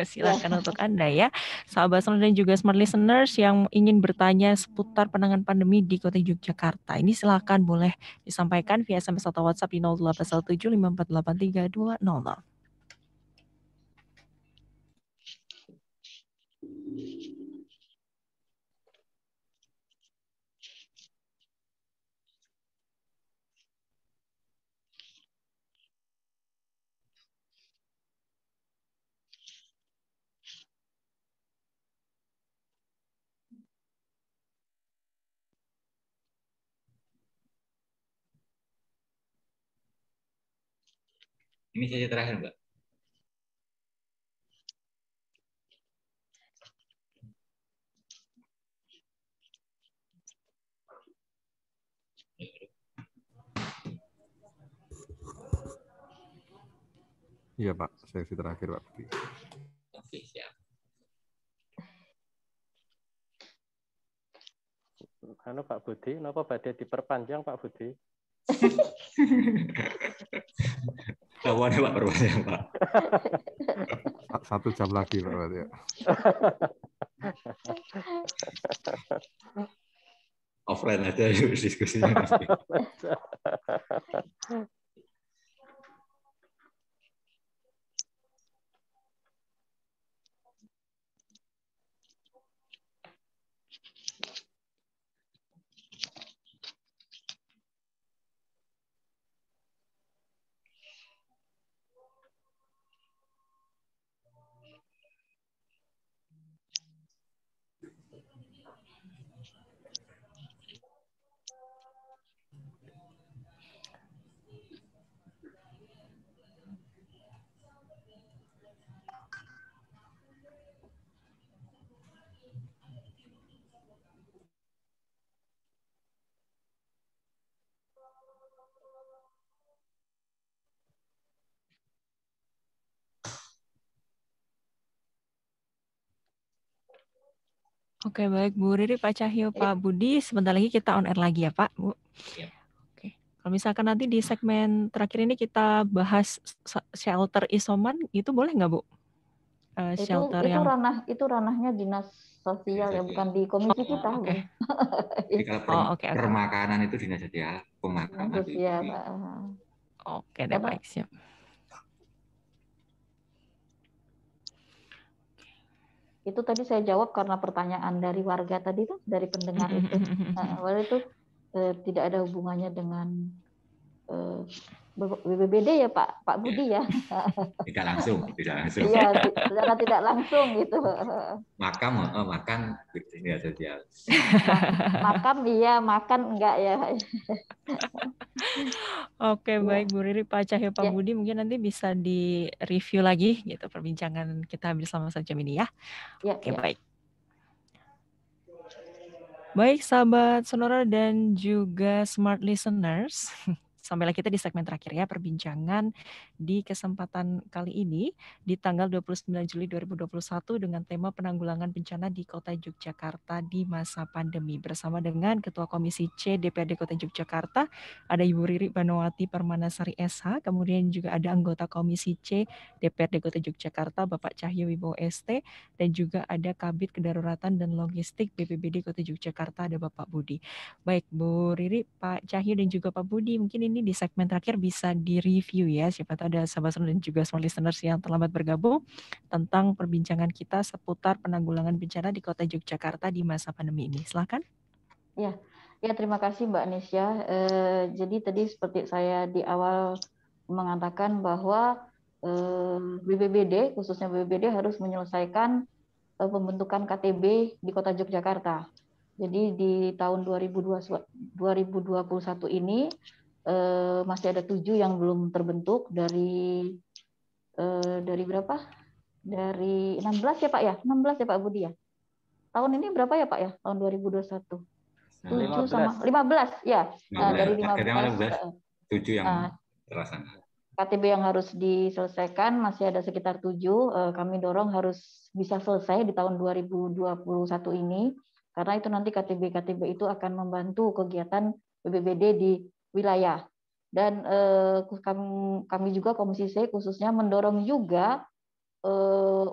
Silakan untuk Anda ya. Sahabat Sonora dan juga Smart Listeners yang ingin bertanya seputar penanganan pandemi di Kota Yogyakarta. Ini silakan boleh disampaikan via SMS atau WhatsApp di 0817548320. Ini sesi terakhir, Mbak. Iya Pak, sesi terakhir Pak Budi. Oke, siap. Pak Budi, kenapa badai diperpanjang Pak Budi? Lawannya Pak, perpanjang Pak. 1 jam lagi Pak berarti ya. Offline aja yuk diskusinya. Oke, baik Bu Riri, Pak Cahyo, Pak Budi, sebentar lagi kita on air lagi ya Pak, Bu. Ya. Oke, kalau misalkan nanti di segmen terakhir ini kita bahas shelter isoman, itu boleh nggak Bu? Shelter yang itu ranahnya dinas sosial ya, bukan di komisi kita, Bu. Oke. Jadi kalau Oke. permakanan itu dinas sosial, pemakaman Dinas sosial. Oke deh, baik, siap. Itu tadi saya jawab karena pertanyaan dari warga tadi tuh, dari pendengar itu. Itu tidak ada hubungannya dengan BPBD ya Pak Budi ya. Tidak langsung. Iya, secara tidak langsung gitu. Makan dinas sosial. Makam iya, makan enggak ya. Oke, baik Bu Riri, Pak Cahyo, Pak Budi, mungkin nanti bisa di-review lagi gitu perbincangan kita bersama jam ini ya. Oke, baik. Baik, sahabat Sonora dan juga smart listeners. Sampailah kita di segmen terakhir ya, perbincangan di kesempatan kali ini di tanggal 29 Juli 2021 dengan tema penanggulangan bencana di Kota Yogyakarta di masa pandemi bersama dengan Ketua Komisi C DPRD Kota Yogyakarta, ada Ibu Riri Banowati Permanasari SH, kemudian juga ada anggota Komisi C DPRD Kota Yogyakarta Bapak Cahyo Wibowo ST, dan juga ada Kabid Kedaruratan dan Logistik BPBD Kota Yogyakarta ada Bapak Budi. Baik Bu Riri, Pak Cahyo dan juga Pak Budi, mungkin ini di segmen terakhir bisa di-review ya, siapa tahu ada sahabat dan juga smart listeners yang terlambat bergabung tentang perbincangan kita seputar penanggulangan bencana di Kota Yogyakarta di masa pandemi ini. Silakan. Ya, terima kasih Mbak Nisya. Jadi tadi seperti saya di awal mengatakan bahwa BPBD, khususnya BPBD harus menyelesaikan pembentukan KTB di Kota Yogyakarta. Jadi di tahun 2021 ini masih ada 7 yang belum terbentuk dari berapa? Dari 16 ya Pak ya? 16 ya Pak Budi ya? Tahun ini berapa ya Pak ya? Tahun 2021. 7 sama 15 ya. Dari 15 7 yang terlaksana. KTB yang harus diselesaikan masih ada sekitar 7. Kami dorong harus bisa selesai di tahun 2021 ini, karena itu nanti KTB itu akan membantu kegiatan BPBD di wilayah. Dan kami juga Komisi C khususnya mendorong juga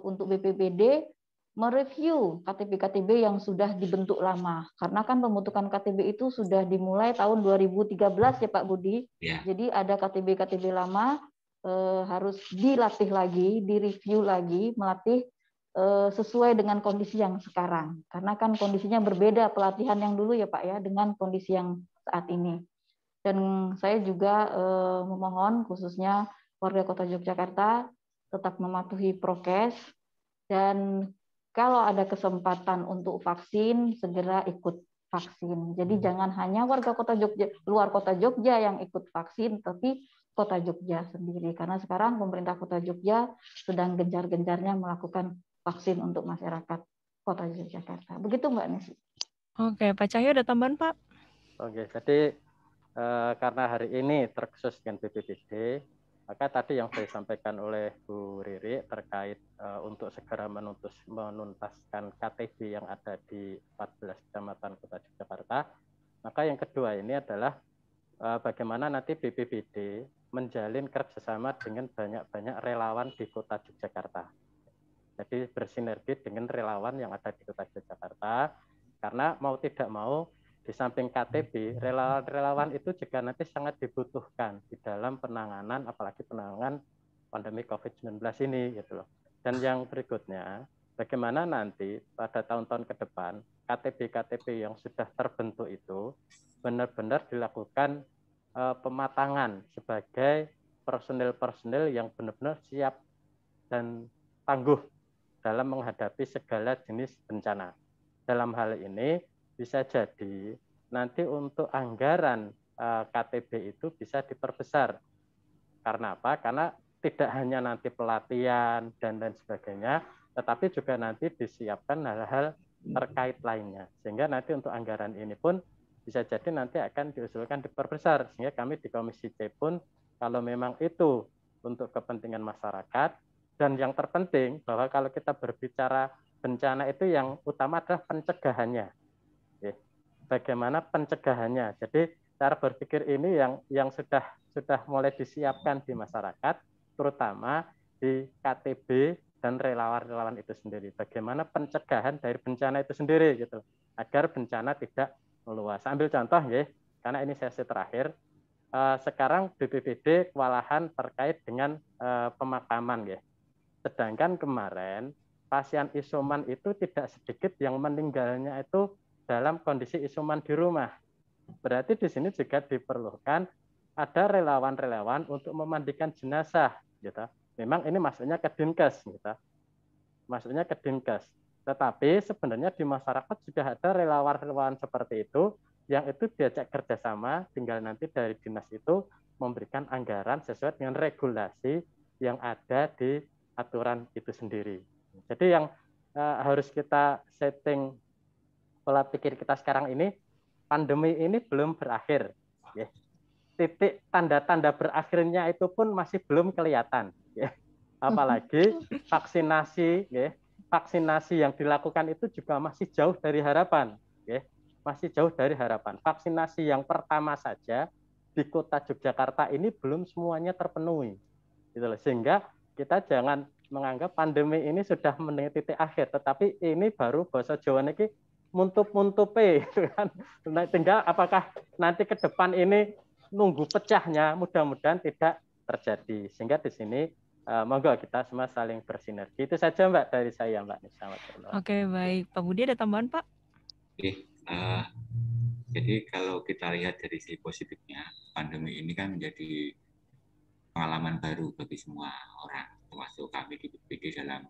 untuk BPBD mereview KTB-KTB yang sudah dibentuk lama. Karena kan pembentukan KTB itu sudah dimulai tahun 2013 ya Pak Budi. Ya. Jadi ada KTB-KTB lama harus dilatih lagi, direview lagi, melatih sesuai dengan kondisi yang sekarang. Karena kan kondisinya berbeda pelatihan yang dulu ya Pak ya dengan kondisi yang saat ini. Dan saya juga memohon khususnya warga Kota Yogyakarta tetap mematuhi prokes, dan kalau ada kesempatan untuk vaksin segera ikut vaksin. Jadi jangan hanya warga Kota Jogja, luar Kota Jogja yang ikut vaksin, tapi Kota Jogja sendiri. Karena sekarang pemerintah Kota Jogja sedang gencar-gencarnya melakukan vaksin untuk masyarakat Kota Yogyakarta. Begitu Mbak Nisi. Oke, Pak Cahyo ada tambahan Pak? Oke, jadi karena hari ini terkhusus dengan BPBD, maka tadi yang saya sampaikan oleh Bu Riri terkait untuk segera menuntaskan KTB yang ada di 14 kecamatan Kota Yogyakarta, maka yang kedua ini adalah bagaimana nanti BPBD menjalin kerjasama dengan banyak-banyak relawan di Kota Yogyakarta. Jadi bersinergi dengan relawan yang ada di Kota Yogyakarta, karena mau tidak mau di samping KTB, relawan itu juga nanti sangat dibutuhkan di dalam penanganan, apalagi penanganan pandemi COVID-19 ini, gitu loh. Dan yang berikutnya, bagaimana nanti pada tahun-tahun ke depan, KTB-KTB yang sudah terbentuk itu benar-benar dilakukan pematangan sebagai personil-personil yang benar-benar siap dan tangguh dalam menghadapi segala jenis bencana. Dalam hal ini, bisa jadi nanti untuk anggaran KTB itu bisa diperbesar. Karena apa? Karena tidak hanya nanti pelatihan dan lain sebagainya, tetapi juga nanti disiapkan hal-hal terkait lainnya. Sehingga nanti untuk anggaran ini pun bisa jadi nanti akan diusulkan diperbesar. Sehingga kami di Komisi C pun kalau memang itu untuk kepentingan masyarakat, dan yang terpenting bahwa kalau kita berbicara bencana itu yang utama adalah pencegahannya. Bagaimana pencegahannya? Jadi cara berpikir ini yang sudah mulai disiapkan di masyarakat, terutama di KTB dan relawan-relawan itu sendiri. Bagaimana pencegahan dari bencana itu sendiri gitu, agar bencana tidak meluas. Ambil contoh ya, karena ini sesi terakhir. Sekarang BPBD kewalahan terkait dengan pemakaman ya. Sedangkan kemarin pasien isoman itu tidak sedikit yang meninggalnya itu dalam kondisi isoman di rumah. Berarti di sini juga diperlukan ada relawan-relawan untuk memandikan jenazah gitu. Memang ini maksudnya ke Dinkes gitu. Maksudnya ke Dinkes. Tetapi sebenarnya di masyarakat juga ada relawan-relawan seperti itu yang itu diajak kerjasama, tinggal nanti dari dinas itu memberikan anggaran sesuai dengan regulasi yang ada di aturan itu sendiri. Jadi yang harus kita setting pola pikir kita sekarang ini, pandemi ini belum berakhir. Ya. Titik tanda-tanda berakhirnya itu pun masih belum kelihatan. Ya. Apalagi vaksinasi, ya. Vaksinasi yang dilakukan itu juga masih jauh dari harapan. Ya. Masih jauh dari harapan. Vaksinasi yang pertama saja di kota Yogyakarta ini belum semuanya terpenuhi. Gitu loh. Sehingga kita jangan menganggap pandemi ini sudah mencapai titik akhir, tetapi ini baru bahasa Jawa ini muntup-muntupe, kan. Tinggal apakah nanti ke depan ini nunggu pecahnya, mudah-mudahan tidak terjadi. Sehingga di sini monggo kita semua saling bersinergi. Itu saja Mbak dari saya, Mbak Nisa. Oke, baik. Pak Budi ada tambahan, Pak? Oke, jadi kalau kita lihat dari sisi positifnya, pandemi ini kan menjadi pengalaman baru bagi semua orang, termasuk kami di BPBD dalam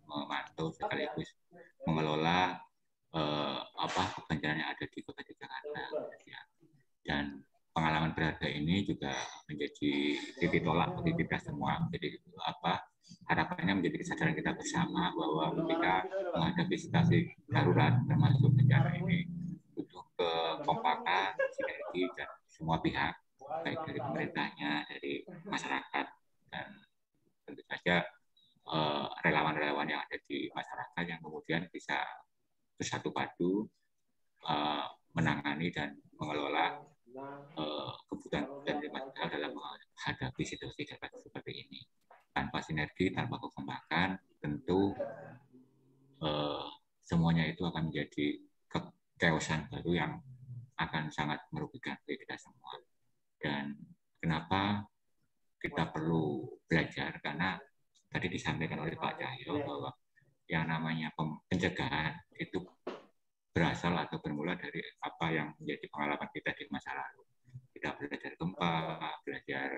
memantau sekaligus mengelola kebencian yang ada di Kota Yogyakarta. Ya. Dan pengalaman berharga ini juga menjadi titik tolak bagi kita semua. Jadi harapannya menjadi kesadaran kita bersama bahwa ketika menghadapi situasi darurat termasuk bencana ini butuh kekompakan, sinergi dan semua pihak, baik dari pemerintahnya, dari masyarakat, dan tentu saja relawan-relawan yang ada di masyarakat yang kemudian bisa bersatu padu menangani dan mengelola kebutuhan dari masyarakat dalam menghadapi situasi darurat seperti ini. Tanpa sinergi, tanpa kekompakan, tentu semuanya itu akan menjadi kechaosan baru yang akan sangat merugikan bagi kita semua. Dan kenapa kita perlu belajar? Karena tadi disampaikan oleh Pak Cahyo bahwa yang namanya pencegahan itu berasal atau bermula dari apa yang menjadi pengalaman kita di masa lalu. Kita belajar gempa, belajar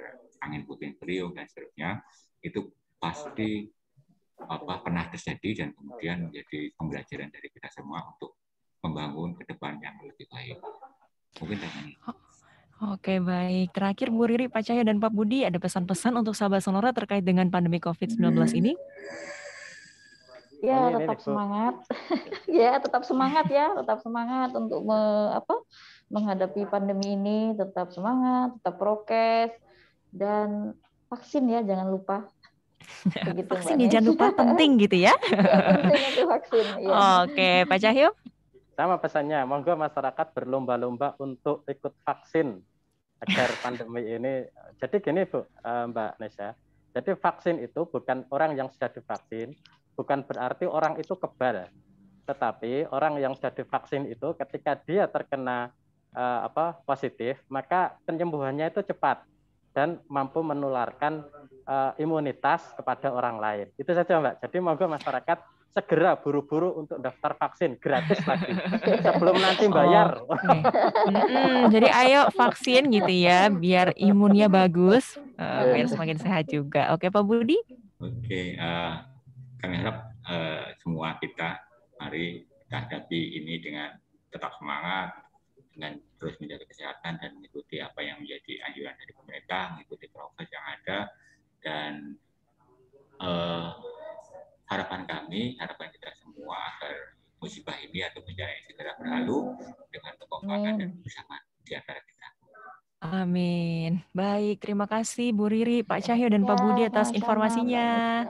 angin puting beliung dan seterusnya, itu pasti pernah terjadi dan kemudian menjadi pembelajaran dari kita semua untuk membangun ke depan yang lebih baik. Mungkin ini. Oke, baik. Terakhir Bu Riri, Pak Cahyo, dan Pak Budi, ada pesan-pesan untuk sahabat Sonora terkait dengan pandemi COVID-19 ini? Ya, tetap semangat. Ya, tetap semangat ya, tetap semangat untuk menghadapi pandemi ini, tetap semangat, tetap prokes, dan vaksin ya, jangan lupa. Begitu, vaksin ya, jangan lupa, penting gitu ya. Ya, penting itu vaksin. Ya. Oke, Pak Cahyo? Sama pesannya, monggo masyarakat berlomba-lomba untuk ikut vaksin agar pandemi ini. Jadi gini Bu, Mbak Nesya, jadi vaksin itu bukan orang yang sudah divaksin, bukan berarti orang itu kebal, tetapi orang yang sudah divaksin itu ketika dia terkena positif, maka penyembuhannya itu cepat dan mampu menularkan imunitas kepada orang lain. Itu saja Mbak. Jadi monggo masyarakat segera buru-buru untuk daftar vaksin gratis lagi sebelum nanti bayar. Jadi ayo vaksin gitu ya, biar imunnya bagus, biar semakin sehat juga. Oke Pak Budi? Oke, kami harap semua kita mari kita hadapi ini dengan tetap semangat, dengan terus menjaga kesehatan dan mengikuti apa yang menjadi anjuran dari pemerintah, mengikuti prokes yang ada, dan harapan kita semua agar musibah ini atau bencana ini segera berlalu dengan kekompakan dan bersama di antara kita. Amin. Baik, terima kasih Bu Riri, Pak Cahyo, dan Pak Budi atas informasinya.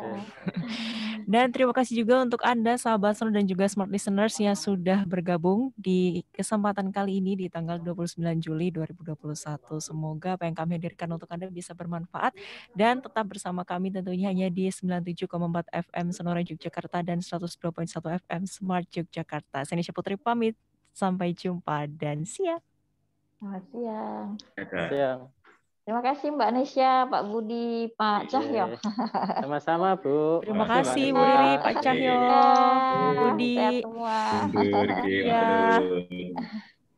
Dan terima kasih juga untuk Anda, sahabat Sonor dan juga Smart Listeners yang sudah bergabung di kesempatan kali ini di tanggal 29 Juli 2021. Semoga apa yang kami hadirkan untuk Anda bisa bermanfaat dan tetap bersama kami tentunya hanya di 97,4 FM Sonora Yogyakarta dan 102.1 FM Smart Yogyakarta. Saya Nisha Putri pamit. Sampai jumpa dan siang. Selamat siang. Siang. Terima kasih Mbak Nesya, Pak Budi, Pak Cahyo. Sama-sama Bu. Terima Makasih, kasih Mbak Bu Nisha. Riri, Pak Cahyo, Budi. Sehat semua. Ya.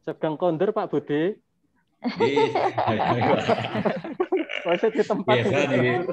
Sedang kondur Pak Budi. Iya. Masih di tempat. Biasa nih.